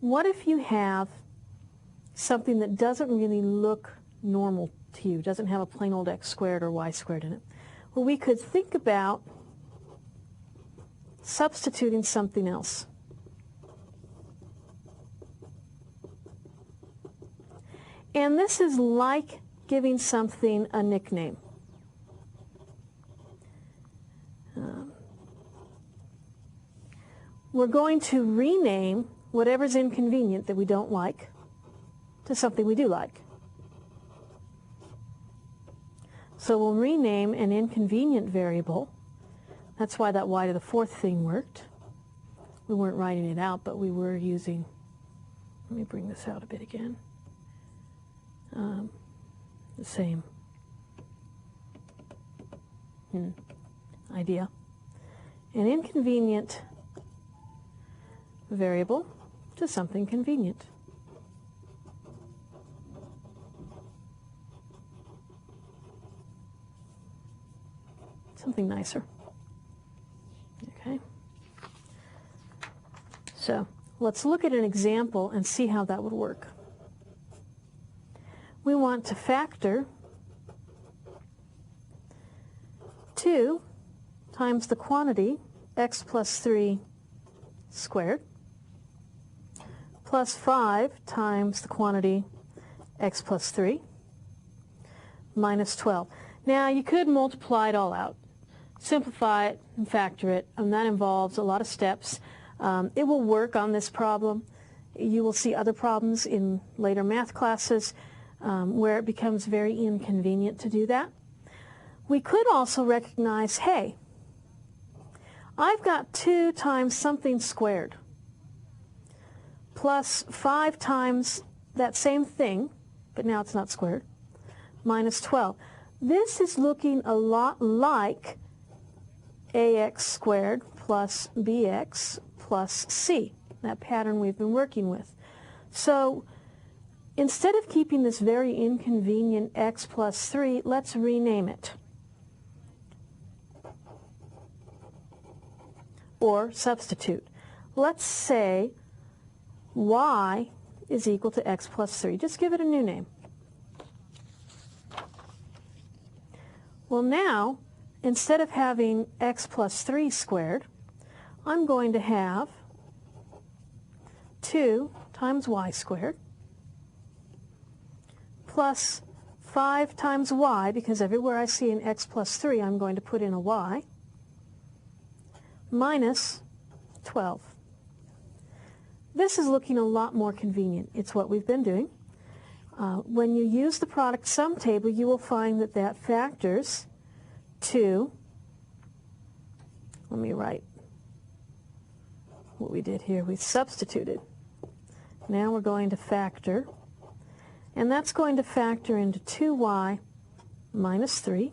what if you have something that doesn't really look normal to you, doesn't have a plain old x squared or y squared in it? Well, we could think about substituting something else. And this is like giving something a nickname. We're going to rename whatever's inconvenient that we don't like to something we do like. So we'll rename an inconvenient variable. That's why that y to the fourth thing worked. We weren't writing it out, but we were using, let me bring this out a bit again, the same idea. An inconvenient variable to something convenient. Something nicer. Okay. So let's look at an example and see how that would work. We want to factor 2 times the quantity x plus 3 squared plus 5 times the quantity x plus 3 minus 12. Now you could multiply it all out, simplify it and factor it, and that involves a lot of steps. It will work on this problem. You will see other problems in later math classes where it becomes very inconvenient to do that. We could also recognize, hey, I've got 2 times something squared plus 5 times that same thing, but now it's not squared, minus 12. This is looking a lot like ax squared plus bx plus c, that pattern we've been working with. So instead of keeping this very inconvenient x plus 3, let's rename it. Or substitute. Let's say y is equal to x plus 3. Just give it a new name. Well, now, instead of having x plus 3 squared, I'm going to have 2 times y squared plus 5 times y, because everywhere I see an x plus 3, I'm going to put in a y, minus 12. This is looking a lot more convenient. It's what we've been doing. When you use the product sum table, you will find that that factors to, let me write what we did here. We substituted. Now we're going to factor, and that's going to factor into 2y minus 3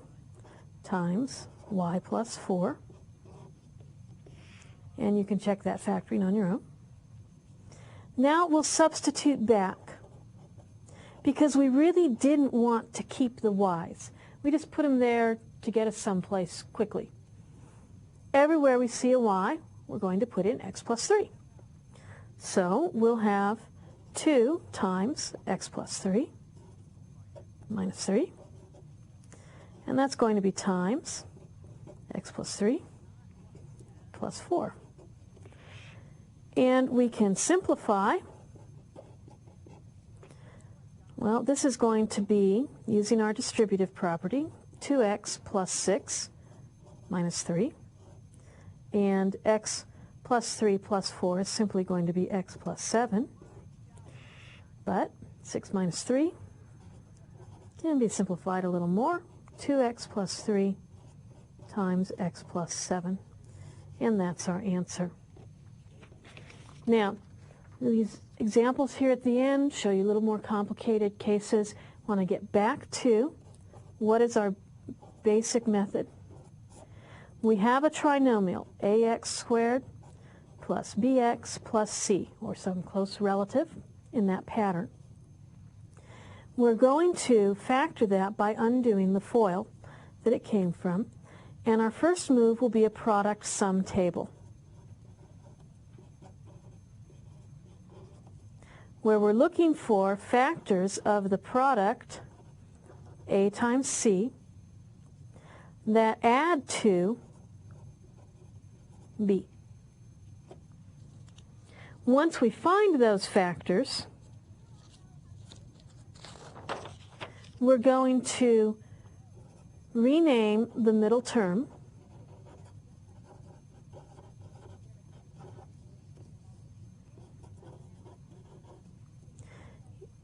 times y plus 4. And you can check that factoring on your own. Now we'll substitute back, because we really didn't want to keep the y's. We just put them there to get us someplace quickly. Everywhere we see a y, we're going to put in x plus 3. So we'll have 2 times x plus 3 minus 3. And that's going to be times x plus 3 plus 4. And we can simplify. Well, this is going to be, using our distributive property, 2x plus 6 minus 3. And x plus 3 plus 4 is simply going to be x plus 7. But 6 minus 3 can be simplified a little more. 2x plus 3 times x plus 7. And that's our answer. Now, these examples here at the end show you a little more complicated cases. I want to get back to what is our basic method. We have a trinomial, ax squared plus bx plus c, or some close relative in that pattern. We're going to factor that by undoing the FOIL that it came from, and our first move will be a product sum table. where we're looking for factors of the product A times C that add to B. Once we find those factors, we're going to rename the middle term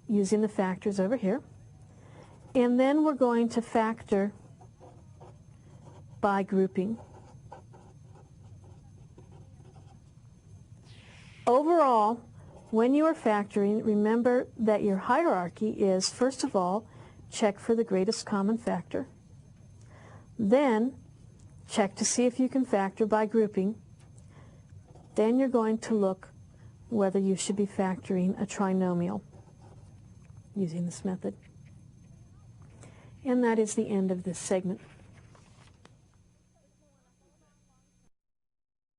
using the factors over here. And then we're going to factor by grouping. Overall, when you are factoring, remember that your hierarchy is, first of all, check for the greatest common factor. Then, check to see if you can factor by grouping. Then you're going to look whether you should be factoring a trinomial using this method. And that is the end of this segment.